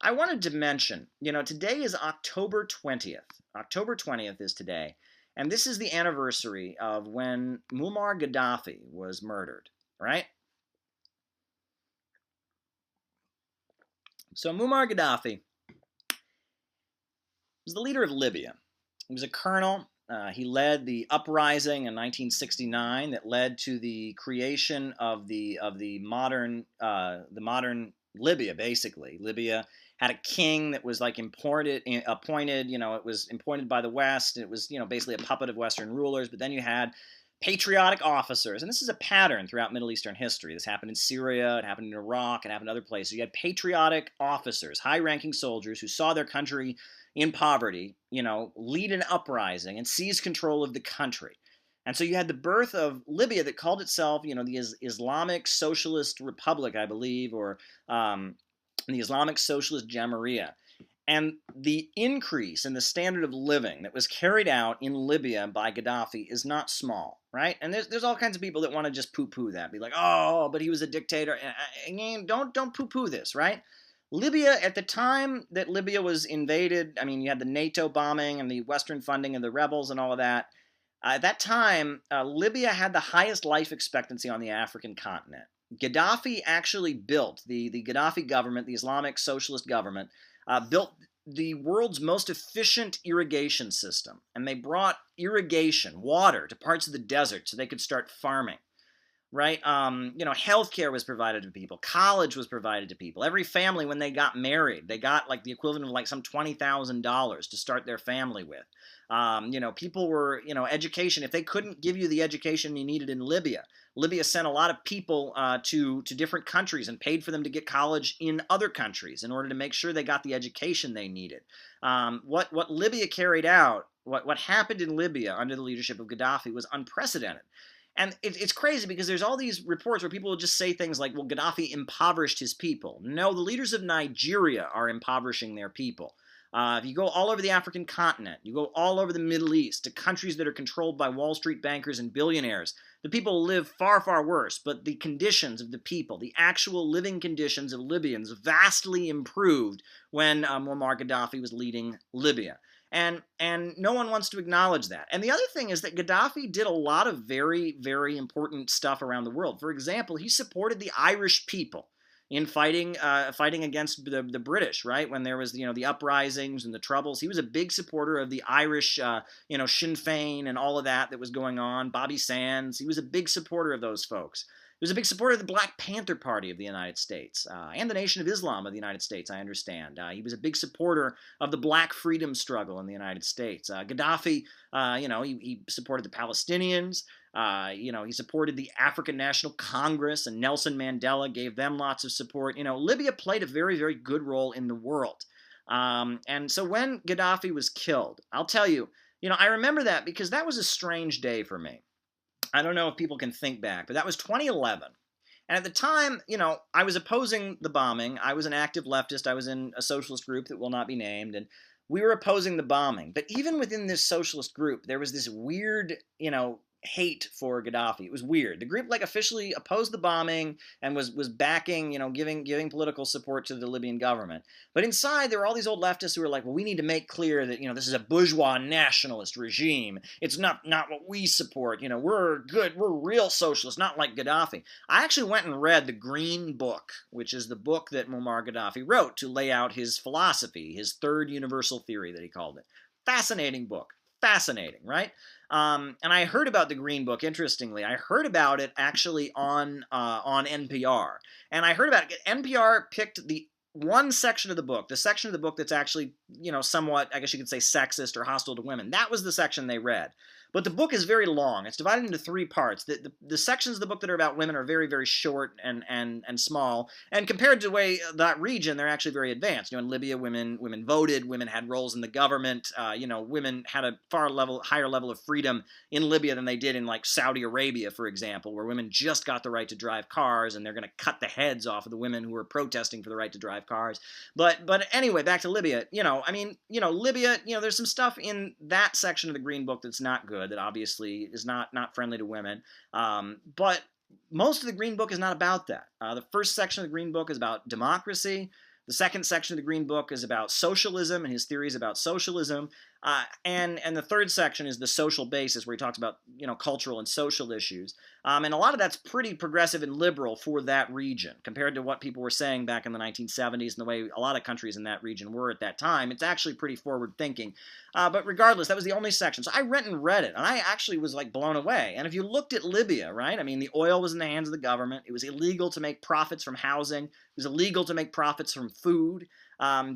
I wanted to mention, today is October 20th. October 20th is today. And this is the anniversary of when Muammar Gaddafi was murdered, right? So Muammar Gaddafi was the leader of Libya. He was a colonel. He led the uprising in 1969 that led to the creation of the modern Libya. Basically, Libya had a king that was like appointed. It was appointed by the West. It was basically a puppet of Western rulers. But then you had patriotic officers, and this is a pattern throughout Middle Eastern history. This happened in Syria, it happened in Iraq, it happened in other places. You had patriotic officers, high-ranking soldiers who saw their country in poverty, lead an uprising and seize control of the country. And so you had the birth of Libya that called itself, the Islamic Socialist Republic, I believe, or the Islamic Socialist Jamahiriya. And the increase in the standard of living that was carried out in Libya by Gaddafi is not small, right? And there's all kinds of people that want to just poo-poo that, be like, oh, but he was a dictator. Don't poo-poo this, right? Libya, at the time that Libya was invaded, I mean, you had the NATO bombing and the Western funding of the rebels and all of that. At that time, Libya had the highest life expectancy on the African continent. Gaddafi actually built, the Gaddafi government, the Islamic Socialist government, built the world's most efficient irrigation system. And they brought irrigation, water, to parts of the desert so they could start farming. Right? Healthcare was provided to people. College was provided to people. Every family, when they got married, they got like the equivalent of like some $20,000 to start their family with. People were, education. If they couldn't give you the education you needed in Libya, Libya sent a lot of people to different countries and paid for them to get college in other countries in order to make sure they got the education they needed. What Libya carried out, what happened in Libya under the leadership of Gaddafi was unprecedented. And it's crazy because there's all these reports where people will just say things like, well, Gaddafi impoverished his people. No, the leaders of Nigeria are impoverishing their people. If you go all over the African continent, you go all over the Middle East, to countries that are controlled by Wall Street bankers and billionaires, the people live far, far worse, but the conditions of the people, the actual living conditions of Libyans, vastly improved when Muammar Gaddafi was leading Libya. And no one wants to acknowledge that. And the other thing is that Gaddafi did a lot of very, very important stuff around the world. For example, he supported the Irish people in fighting against the British, right? When there was, the uprisings and the troubles. He was a big supporter of the Irish, Sinn Féin and all of that was going on. Bobby Sands, he was a big supporter of those folks. He was a big supporter of the Black Panther Party of the United States and the Nation of Islam of the United States, I understand. He was a big supporter of the Black freedom struggle in the United States. Gaddafi, he supported the Palestinians. He supported the African National Congress, and Nelson Mandela gave them lots of support. Libya played a very, very good role in the world. And so when Gaddafi was killed, I'll tell you, I remember that because that was a strange day for me. I don't know if people can think back, but that was 2011. And at the time, I was opposing the bombing. I was an active leftist. I was in a socialist group that will not be named, and we were opposing the bombing. But even within this socialist group, there was this weird, hate for Gaddafi. It was weird. The group officially opposed the bombing and was backing, giving political support to the Libyan government. But inside there were all these old leftists who were like, well, we need to make clear that, this is a bourgeois nationalist regime. It's not what we support. We're good. We're real socialists, not like Gaddafi. I actually went and read the Green Book, which is the book that Muammar Gaddafi wrote to lay out his philosophy, his third universal theory that he called it. Fascinating book. Fascinating, right? And I heard about the Green Book, interestingly. I heard about it actually on NPR. And I heard about it. NPR picked the one section of the book, the section of the book that's actually, somewhat, I guess you could say, sexist or hostile to women. That was the section they read. But the book is very long. It's divided into three parts. The sections of the book that are about women are very, very short and small. And compared to the way that region, they're actually very advanced. In Libya, women voted, women had roles in the government. Women had a higher level of freedom in Libya than they did in Saudi Arabia, for example, where women just got the right to drive cars, and they're going to cut the heads off of the women who were protesting for the right to drive cars. But anyway, back to Libya. Libya. There's some stuff in that section of the Green Book that's not good. That obviously is not friendly to women. But most of the Green Book is not about that. The first section of the Green Book is about democracy. The second section of the Green Book is about socialism and his theories about socialism. And the third section is the social basis, where he talks about cultural and social issues. And a lot of that's pretty progressive and liberal for that region compared to what people were saying back in the 1970s and the way a lot of countries in that region were at that time. It's actually pretty forward thinking. But regardless, that was the only section. So I went and read it, and I actually was like blown away. And if you looked at Libya, right? I mean, the oil was in the hands of the government. It was illegal to make profits from housing. It was illegal to make profits from food.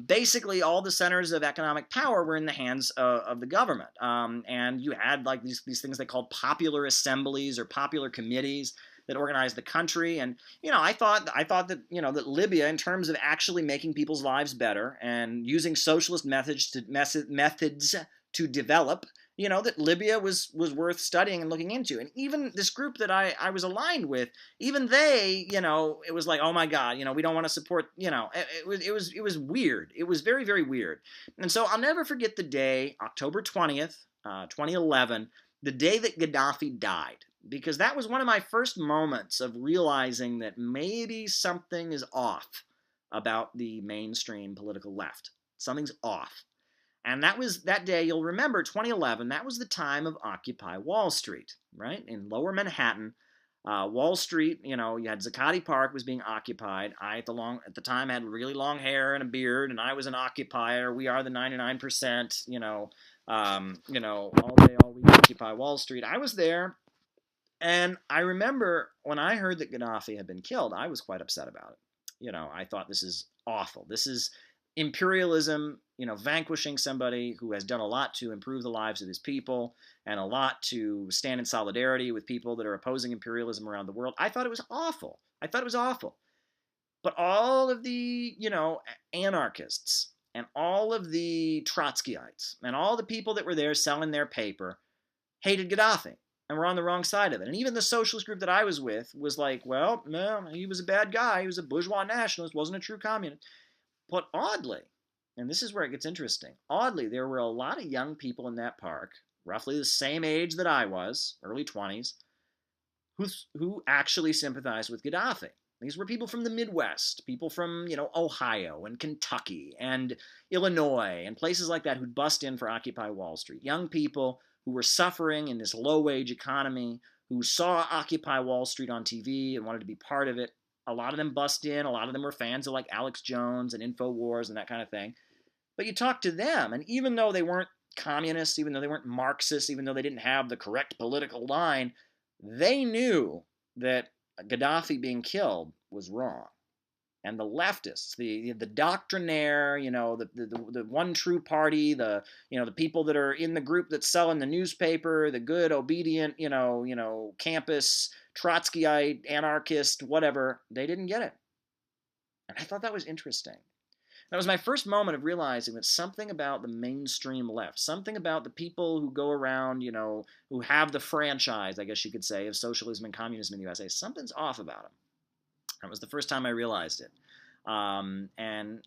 Basically, all the centers of economic power were in the hands of the government. And you had like these things they called popular assemblies or popular committees that organized the country. And I thought that that Libya, in terms of actually making people's lives better and using socialist methods to develop, that Libya was worth studying and looking into. And even this group that I was aligned with, even they, it was like, oh my God, we don't want to support, it was weird. It was very, very weird. And so I'll never forget the day, October 20th, 2011, the day that Gaddafi died, because that was one of my first moments of realizing that maybe something is off about the mainstream political left. Something's off. And that was that day, you'll remember, 2011, that was the time of Occupy Wall Street, right? In lower Manhattan, Wall Street, you had Zuccotti Park was being occupied. I, at the time, had really long hair and a beard, and I was an occupier. We are the 99%, all day, all week, Occupy Wall Street. I was there, and I remember when I heard that Gaddafi had been killed, I was quite upset about it. I thought, this is awful. This is imperialism, vanquishing somebody who has done a lot to improve the lives of his people and a lot to stand in solidarity with people that are opposing imperialism around the world. I thought it was awful. But all of the, anarchists and all of the Trotskyites and all the people that were there selling their paper hated Gaddafi and were on the wrong side of it. And even the socialist group that I was with was like, well, no, he was a bad guy. He was a bourgeois nationalist, wasn't a true communist. But oddly, and this is where it gets interesting, oddly, there were a lot of young people in that park, roughly the same age that I was, early 20s, who actually sympathized with Gaddafi. These were people from the Midwest, people from, Ohio and Kentucky and Illinois and places like that who'd bust in for Occupy Wall Street. Young people who were suffering in this low-wage economy, who saw Occupy Wall Street on TV and wanted to be part of it. A lot of them bust in. A lot of them were fans of like Alex Jones and InfoWars and that kind of thing. But you talk to them, and even though they weren't communists, even though they weren't Marxists, even though they didn't have the correct political line, they knew that Gaddafi being killed was wrong. And the leftists, the doctrinaire, the one true party, the people that are in the group that's selling the newspaper, the good, obedient, campus, Trotskyite, anarchist, whatever, they didn't get it. And I thought that was interesting. That was my first moment of realizing that something about the mainstream left, something about the people who go around, who have the franchise, I guess you could say, of socialism and communism in the USA, something's off about them. That was the first time I realized it. And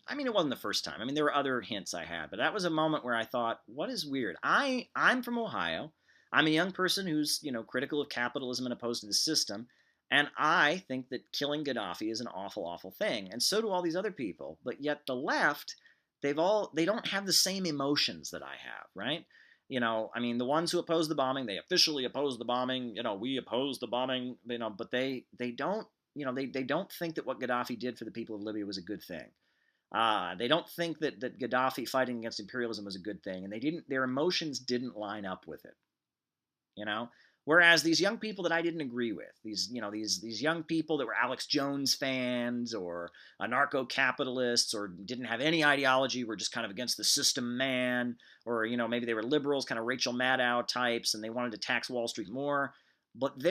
I mean, it wasn't the first time. I mean, there were other hints I had, but that was a moment where I thought, what is weird? I'm from Ohio. I'm a young person who's, critical of capitalism and opposed to the system. And I think that killing Gaddafi is an awful, awful thing. And so do all these other people. But yet the left, they don't have the same emotions that I have, right? I mean, the ones who oppose the bombing, they officially oppose the bombing. We oppose the bombing, but they don't, they don't think that what Gaddafi did for the people of Libya was a good thing. They don't think that Gaddafi fighting against imperialism was a good thing, and their emotions didn't line up with it. Whereas these young people that I didn't agree with, these young people that were Alex Jones fans or anarcho-capitalists or didn't have any ideology, were just kind of against the system man, or maybe they were liberals, kind of Rachel Maddow types, and they wanted to tax Wall Street more. But in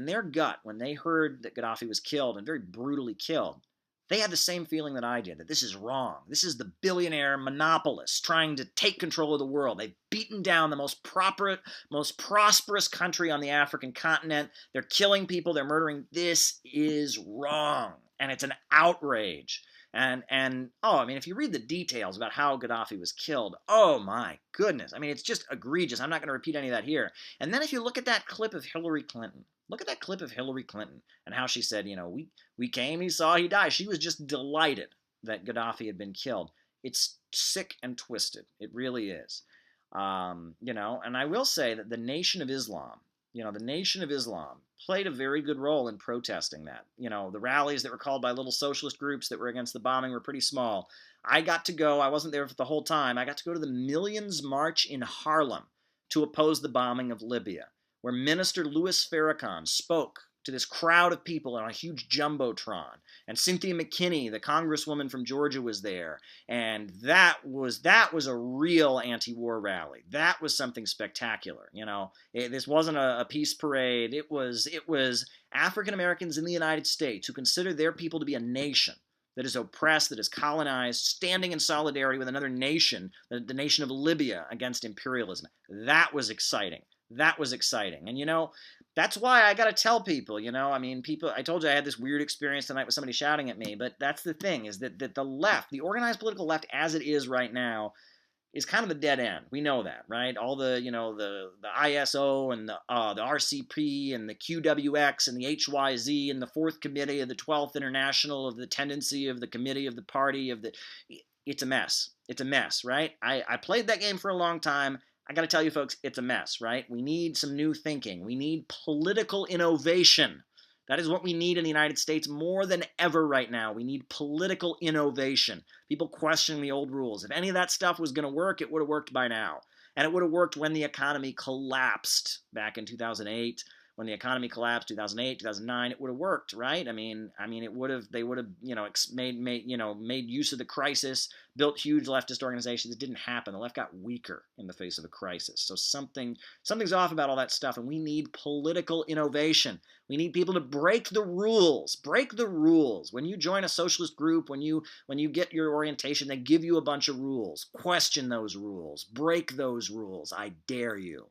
their gut, when they heard that Gaddafi was killed, and very brutally killed, they had the same feeling that I did, that this is wrong. This is the billionaire monopolists trying to take control of the world. They've beaten down the most prosperous country on the African continent. They're killing people. They're murdering. This is wrong. And it's an outrage. And I mean, if you read the details about how Gaddafi was killed, oh my goodness. I mean, it's just egregious. I'm not going to repeat any of that here. And then if you look at that clip of Hillary Clinton, and how she said, we came, he saw, he died. She was just delighted that Gaddafi had been killed. It's sick and twisted. It really is. And I will say that the Nation of Islam, the Nation of Islam played a very good role in protesting that. The rallies that were called by little socialist groups that were against the bombing were pretty small. I got to go, I wasn't there for the whole time, I got to go to the Millions March in Harlem to oppose the bombing of Libya, where Minister Louis Farrakhan spoke to this crowd of people on a huge jumbotron, and Cynthia McKinney, the congresswoman from Georgia, was there, and that was a real anti-war rally. That was something spectacular. This wasn't a peace parade. It was African Americans in the United States who consider their people to be a nation that is oppressed, that is colonized, standing in solidarity with another nation, the nation of Libya, against imperialism. That was exciting. That was exciting. And that's why I got to tell people, people, I told you I had this weird experience tonight with somebody shouting at me, but that's the thing, is that the left, the organized political left as it is right now, is kind of a dead end. We know that, right? All the, the ISO and the RCP and the QWX and the HYZ and the Fourth Committee of the 12th International of the Tendency of the Committee of the Party of the, it's a mess. It's a mess, right? I played that game for a long time. I got to tell you folks, it's a mess, right? We need some new thinking. We need political innovation. That is what we need in the United States more than ever right now. We need political innovation. People questioning the old rules. If any of that stuff was going to work, it would have worked by now. And it would have worked when the economy collapsed back in 2008. When the economy collapsed, 2008, 2009, it would have worked, right? I mean, they would have, made use of the crisis, built huge leftist organizations. It didn't happen. The left got weaker in the face of a crisis. So something's off about all that stuff, and we need political innovation. We need people to break the rules. Break the rules. When you join a socialist group, when you get your orientation, they give you a bunch of rules. Question those rules. Break those rules. I dare you.